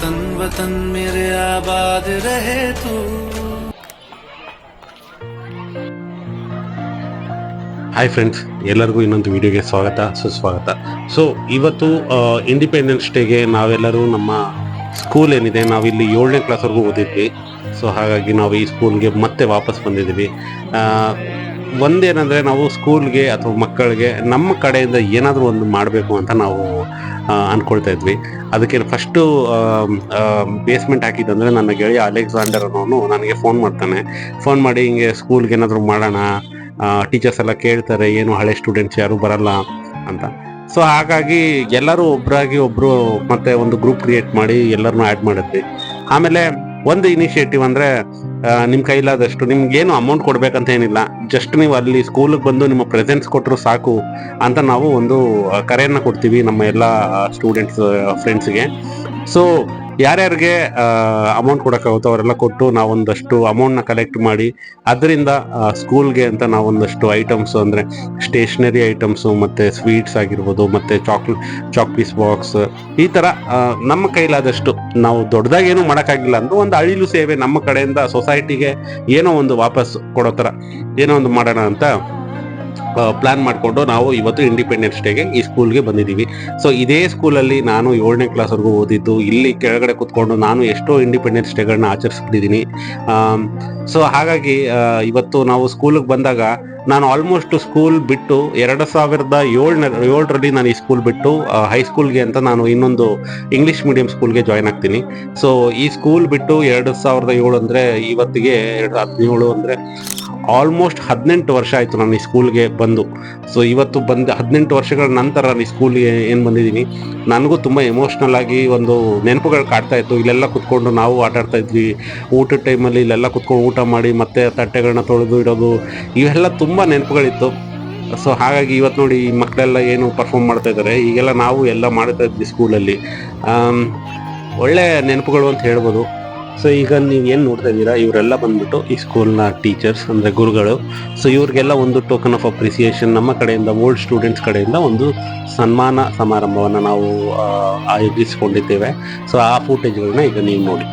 तन वतन मेरे आबाद रहे तू। ಹಾಯ್ ಫ್ರೆಂಡ್ಸ್, ಎಲ್ಲರಿಗೂ ಇನ್ನೊಂದು ವಿಡಿಯೋಗೆ ಸ್ವಾಗತ ಸುಸ್ವಾಗತ. ಸೊ ಇವತ್ತು ಇಂಡಿಪೆಂಡೆನ್ಸ್ ಡೇಗೆ ನಾವೆಲ್ಲರೂ ನಮ್ಮ ಸ್ಕೂಲ್ ಏನಿದೆ, ನಾವಿಲ್ಲಿ 7ನೇ ಕ್ಲಾಸ್ವರೆಗೂ ಓದಿದ್ವಿ. ಸೊ ಹಾಗಾಗಿ ನಾವು ಈ ಸ್ಕೂಲ್ಗೆ ಮತ್ತೆ ವಾಪಸ್ ಬಂದಿದ್ದೀವಿ. ಒಂದೇನಂದರೆ, ನಾವು ಸ್ಕೂಲ್ಗೆ ಅಥವಾ ಮಕ್ಕಳಿಗೆ ನಮ್ಮ ಕಡೆಯಿಂದ ಏನಾದರೂ ಒಂದು ಮಾಡಬೇಕು ಅಂತ ನಾವು ಅಂದ್ಕೊಳ್ತಾ ಇದ್ವಿ. ಅದಕ್ಕೆ ಫಸ್ಟು ಬೇಸ್ಮೆಂಟ್ ಹಾಕಿದ್ದಂದರೆ ನನ್ನ ಗೆಳೆಯ ಅಲೆಕ್ಸಾಂಡರ್ ಅನ್ನೋನು ನನಗೆ ಫೋನ್ ಮಾಡಿ ಹಿಂಗೆ ಸ್ಕೂಲ್ಗೆ ಏನಾದರೂ ಮಾಡೋಣ, ಟೀಚರ್ಸ್ ಎಲ್ಲ ಕೇಳ್ತಾರೆ ಏನು ಹಳೆ ಸ್ಟೂಡೆಂಟ್ಸ್ ಯಾರು ಬರಲ್ಲ ಅಂತ. ಸೊ ಹಾಗಾಗಿ ಎಲ್ಲರೂ ಒಬ್ಬರು ಮತ್ತೆ ಒಂದು ಗ್ರೂಪ್ ಕ್ರಿಯೇಟ್ ಮಾಡಿ ಎಲ್ಲರನ್ನೂ ಆ್ಯಡ್ ಮಾಡಿದ್ವಿ. ಆಮೇಲೆ ಒಂದು ಇನಿಷಿಯೇಟಿವ್ ಅಂದರೆ, ನಿಮ್ಮ ಕೈಲಾದಷ್ಟು ನಿಮ್ಗೇನು ಅಮೌಂಟ್ ಕೊಡಬೇಕಂತ ಏನಿಲ್ಲ, ಜಸ್ಟ್ ನೀವು ಅಲ್ಲಿ ಸ್ಕೂಲಿಗೆ ಬಂದು ನಿಮ್ಮ ಪ್ರೆಸೆನ್ಸ್ ಕೊಟ್ಟರು ಸಾಕು ಅಂತ ನಾವು ಒಂದು ಕರೆಯನ್ನು ಕೊಡ್ತೀವಿ ನಮ್ಮ ಎಲ್ಲ ಸ್ಟೂಡೆಂಟ್ಸ್ ಫ್ರೆಂಡ್ಸ್ಗೆ. ಸೊ ಯಾರ್ಯಾರಿಗೆ ಅಮೌಂಟ್ ಕೊಡೋಕ್ಕಾಗುತ್ತೋ ಅವರೆಲ್ಲ ಕೊಟ್ಟು ನಾವೊಂದಷ್ಟು ಅಮೌಂಟ್ನ ಕಲೆಕ್ಟ್ ಮಾಡಿ ಅದರಿಂದ ಸ್ಕೂಲ್ಗೆ ಅಂತ ನಾವೊಂದಷ್ಟು ಐಟಮ್ಸು ಅಂದರೆ ಸ್ಟೇಷ್ನರಿ ಐಟಮ್ಸು ಮತ್ತು ಸ್ವೀಟ್ಸ್ ಆಗಿರ್ಬೋದು, ಮತ್ತು ಚಾಕ್ಪೀಸ್ ಬಾಕ್ಸ್, ಈ ಥರ ನಮ್ಮ ಕೈಲಾದಷ್ಟು ನಾವು ದೊಡ್ಡದಾಗೇನು ಮಾಡೋಕ್ಕಾಗಿಲ್ಲ ಅಂದರೂ ಒಂದು ಅಳಿಲು ಸೇವೆ ನಮ್ಮ ಕಡೆಯಿಂದ ಸೊಸೈಟಿಗೆ ಏನೋ ಒಂದು ವಾಪಸ್ ಕೊಡೋ ಥರ ಏನೋ ಒಂದು ಮಾಡೋಣ ಅಂತ ಪ್ಲ್ಯಾನ್ ಮಾಡಿಕೊಂಡು ನಾವು ಇವತ್ತು ಇಂಡಿಪೆಂಡೆನ್ಸ್ ಡೇಗೆ ಈ ಸ್ಕೂಲ್ಗೆ ಬಂದಿದ್ದೀವಿ. ಸೊ ಇದೇ ಸ್ಕೂಲಲ್ಲಿ ನಾನು 7ನೇ ಕ್ಲಾಸ್ವರೆಗೂ ಓದಿದ್ದು. ಇಲ್ಲಿ ಕೆಳಗಡೆ ಕೂತ್ಕೊಂಡು ನಾನು ಎಷ್ಟೋ ಇಂಡಿಪೆಂಡೆನ್ಸ್ ಡೇಗಳನ್ನ ಆಚರಿಸ್ಬಿಟ್ಟಿದ್ದೀನಿ. ಸೊ ಹಾಗಾಗಿ ಇವತ್ತು ನಾವು ಸ್ಕೂಲಿಗೆ ಬಂದಾಗ, ನಾನು ಆಲ್ಮೋಸ್ಟ್ ಸ್ಕೂಲ್ ಬಿಟ್ಟು 2007ರಲ್ಲಿ ನಾನು ಈ ಸ್ಕೂಲ್ ಬಿಟ್ಟು ಹೈಸ್ಕೂಲ್ಗೆ ಅಂತ ನಾನು ಇನ್ನೊಂದು ಇಂಗ್ಲೀಷ್ ಮೀಡಿಯಂ ಸ್ಕೂಲ್ಗೆ ಜಾಯ್ನ್ ಆಗ್ತೀನಿ. ಸೊ ಈ ಸ್ಕೂಲ್ ಬಿಟ್ಟು 2007 ಅಂದರೆ ಇವತ್ತಿಗೆ 2017 ಅಂದರೆ ಆಲ್ಮೋಸ್ಟ್ 18 ವರ್ಷ ಆಯಿತು ನಾನು ಈ ಸ್ಕೂಲ್ಗೆ ಬಂದು. ಸೊ ಇವತ್ತು 18 ವರ್ಷಗಳ ನಂತರ ನಾನು ಈ ಸ್ಕೂಲ್ಗೆ ಏನು ಬಂದಿದ್ದೀನಿ, ನನಗೂ ತುಂಬ ಎಮೋಷ್ನಲ್ ಆಗಿ ಒಂದು ನೆನಪುಗಳು ಕಾಡ್ತಾ ಇತ್ತು. ಇಲ್ಲೆಲ್ಲ ಕುತ್ಕೊಂಡು ನಾವು ಆಟ ಆಡ್ತಾ ಇದ್ವಿ. ಊಟದ ಟೈಮಲ್ಲಿ ಇಲ್ಲೆಲ್ಲ ಕುತ್ಕೊಂಡು ಊಟ ಮಾಡಿ ಮತ್ತೆ ತಟ್ಟೆಗಳನ್ನ ತೊಳೆದು ಇಡೋದು, ಇವೆಲ್ಲ ತುಂಬ ನೆನಪುಗಳಿತ್ತು. ಸೊ ಹಾಗಾಗಿ ಇವತ್ತು ನೋಡಿ, ಈ ಮಕ್ಕಳೆಲ್ಲ ಏನು ಪರ್ಫಾರ್ಮ್ ಮಾಡ್ತಾ ಇದ್ದಾರೆ, ಈಗೆಲ್ಲ ನಾವು ಎಲ್ಲ ಮಾಡ್ತಾ ಇದ್ವಿ ಸ್ಕೂಲಲ್ಲಿ. ಒಳ್ಳೆ ನೆನಪುಗಳು ಅಂತ ಹೇಳ್ಬೋದು. ಸೊ ಈಗ ನೀವು ಏನು ನೋಡ್ತಾ ಇದ್ದೀರಾ, ಇವರೆಲ್ಲ ಬಂದ್ಬಿಟ್ಟು ಈ ಸ್ಕೂಲ್ನ ಟೀಚರ್ಸ್ ಅಂದರೆ ಗುರುಗಳು. ಸೊ ಇವ್ರಿಗೆಲ್ಲ ಒಂದು ಟೋಕನ್ ಆಫ್ ಅಪ್ರಿಸಿಯೇಷನ್ ನಮ್ಮ ಕಡೆಯಿಂದ, ಓಲ್ಡ್ ಸ್ಟೂಡೆಂಟ್ಸ್ ಕಡೆಯಿಂದ ಒಂದು ಸನ್ಮಾನ ಸಮಾರಂಭವನ್ನು ನಾವು ಆಯೋಜಿಸಿಕೊಂಡಿದ್ದೇವೆ. ಸೊ ಆ ಫುಟೇಜ್ಗಳನ್ನ ಈಗ ನೀವು ನೋಡಿ.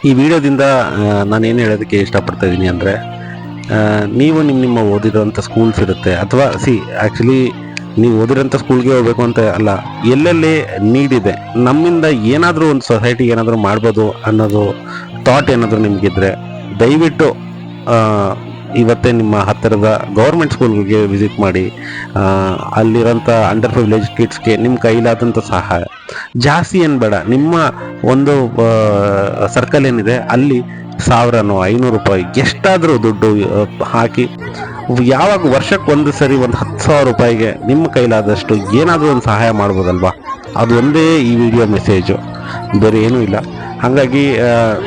ಈ ವಿಡಿಯೋದಿಂದ ನಾನೇನು ಹೇಳೋದಕ್ಕೆ ಇಷ್ಟಪಡ್ತಾ ಇದ್ದೀನಿ ಅಂದರೆ, ನೀವು ನಿಮ್ಮ ಓದಿರೋಂಥ ಸ್ಕೂಲ್ಸ್ ಇರುತ್ತೆ, ಅಥವಾ ಆ್ಯಕ್ಚುಲಿ ನೀವು ಓದಿರೋಂಥ ಸ್ಕೂಲ್ಗೆ ಹೋಗ್ಬೇಕು ಅಂತ ಅಲ್ಲ, ಎಲ್ಲೆಲ್ಲಿ ನೀಡಿದೆ, ನಮ್ಮಿಂದ ಏನಾದರೂ ಒಂದು ಸೊಸೈಟಿಗೆ ಏನಾದರೂ ಮಾಡ್ಬೋದು ಅನ್ನೋದು ಥಾಟ್ ಏನಾದರೂ ನಿಮಗಿದ್ರೆ, ದಯವಿಟ್ಟು ಇವತ್ತೇ ನಿಮ್ಮ ಹತ್ತಿರದ ಗೌರ್ಮೆಂಟ್ ಸ್ಕೂಲ್ಗಳಿಗೆ ವಿಸಿಟ್ ಮಾಡಿ. ಅಲ್ಲಿರೋಂಥ ಅಂಡರ್ ಪ್ರಿವಿಲೇಜ್ ಕಿಡ್ಸ್ಗೆ ನಿಮ್ಮ ಕೈಲಾದಂಥ ಸಹಾಯ ಜಾಸ್ತಿ ಏನು ಬೇಡ, ನಿಮ್ಮ ಒಂದು ಸರ್ಕಲ್ ಏನಿದೆ ಅಲ್ಲಿ 1000 500 ರೂಪಾಯಿ ಎಷ್ಟಾದರೂ ದುಡ್ಡು ಹಾಕಿ, ಯಾವಾಗ ವರ್ಷಕ್ಕೆ ಒಂದು ಸರಿ ಒಂದು 10,000 ರೂಪಾಯಿಗೆ ನಿಮ್ಮ ಕೈಲಾದಷ್ಟು ಏನಾದರೂ ಒಂದು ಸಹಾಯ ಮಾಡ್ಬೋದಲ್ವಾ? ಅದು ಒಂದೇ ಈ ವಿಡಿಯೋ ಮೆಸೇಜು, ಬೇರೆ ಏನೂ ಇಲ್ಲ. ಹಾಗಾಗಿ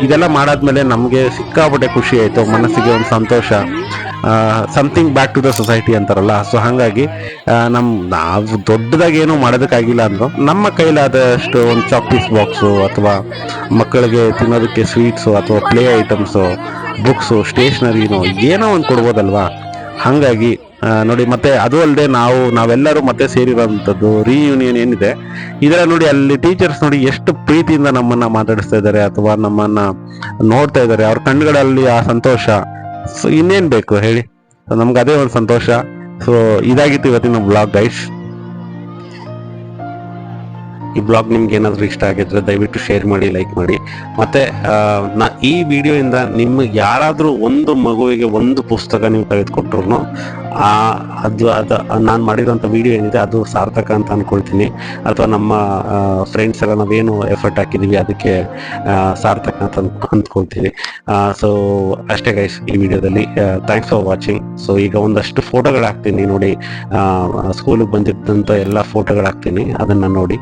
ಇದೆಲ್ಲ ಮಾಡಾದ್ಮೇಲೆ ನಮಗೆ ಸಿಕ್ಕಾಪಟ್ಟೆ ಖುಷಿ ಆಯಿತು, ಮನಸ್ಸಿಗೆ ಒಂದು ಸಂತೋಷ, something back to the society ಅಂತಾರಲ್ಲ. ಸೊ ಹಾಗಾಗಿ ನಾವು ದೊಡ್ಡದಾಗಿ ಏನೂ ಮಾಡೋದಕ್ಕಾಗಿಲ್ಲ ಅಂದ್ರು ನಮ್ಮ ಕೈಲಾದಷ್ಟು ಒಂದು ಚಾಕ್ಲೇಟ್ಸ್ ಬಾಕ್ಸು, ಅಥವಾ ಮಕ್ಕಳಿಗೆ ತಿನ್ನೋದಕ್ಕೆ ಸ್ವೀಟ್ಸು, ಅಥವಾ ಪ್ಲೇ ಐಟಮ್ಸು, ಬುಕ್ಸು, ಸ್ಟೇಷ್ನರಿನೋ ಏನೋ ಒಂದು ಕೊಡ್ಬೋದಲ್ವಾ? ಹಾಗಾಗಿ ನೋಡಿ, ಮತ್ತೆ ಅದು ಅಲ್ಲದೆ ನಾವೆಲ್ಲರೂ ಮತ್ತೆ ಸೇರಿರೋಂಥದ್ದು ರಿಯೂನಿಯನ್ ಏನಿದೆ, ಇದರ ನೋಡಿ ಅಲ್ಲಿ ಟೀಚರ್ಸ್ ನೋಡಿ ಎಷ್ಟು ಪ್ರೀತಿಯಿಂದ ನಮ್ಮನ್ನ ಮಾತಾಡಿಸ್ತಾ ಇದ್ದಾರೆ, ಅಥವಾ ನಮ್ಮನ್ನ ನೋಡ್ತಾ ಇದ್ದಾರೆ, ಅವ್ರ ಕಣ್ಣುಗಳಲ್ಲಿ ಆ ಸಂತೋಷ. ಸೊ ಇನ್ನೇನು ಬೇಕು ಹೇಳಿ, ನಮ್ಗೆ ಅದೇ ಒಂದು ಸಂತೋಷ. ಸೊ ಇದಾಗಿತ್ತು ಇವತ್ತಿನ ಬ್ಲಾಗ್ ಗೈಸ್. ಈ ಬ್ಲಾಗ್ ನಿಮ್ಗೆ ಏನಾದರೂ ಇಷ್ಟ ಆಗಿದ್ರೆ ದಯವಿಟ್ಟು ಶೇರ್ ಮಾಡಿ, ಲೈಕ್ ಮಾಡಿ. ಮತ್ತೆ ಈ ವಿಡಿಯೋಯಿಂದ ನಿಮಗೆ ಯಾರಾದರೂ ಒಂದು ಮಗುವಿಗೆ ಒಂದು ಪುಸ್ತಕ ನೀವು ತೆಗೆದುಕೊಟ್ರು, ಅದು ನಾನು ಮಾಡಿರೋಂಥ ವಿಡಿಯೋ ಏನಿದೆ ಅದು ಸಾರ್ಥಕ ಅಂತ ಅಂದ್ಕೊಳ್ತೀನಿ. ಅಥವಾ ನಮ್ಮ ಫ್ರೆಂಡ್ಸ್ ಎಲ್ಲ ನಾವೇನು ಎಫರ್ಟ್ ಹಾಕಿದ್ದೀವಿ ಅದಕ್ಕೆ ಸಾರ್ಥಕ ಅಂತ ಅಂದ್ಕೊಳ್ತೀನಿ. ಸೊ ಅಷ್ಟೇ ಗೈಸ್ ಈ ವಿಡಿಯೋದಲ್ಲಿ. Thanks for watching. ಸೊ ಈಗ ಒಂದಷ್ಟು ಫೋಟೋಗಳು ಹಾಕ್ತೀನಿ ನೋಡಿ, ಸ್ಕೂಲಿಗೆ ಬಂದಿದ್ದಂಥ ಎಲ್ಲ ಫೋಟೋಗಳು ಹಾಕ್ತೀನಿ, ಅದನ್ನು ನೋಡಿ.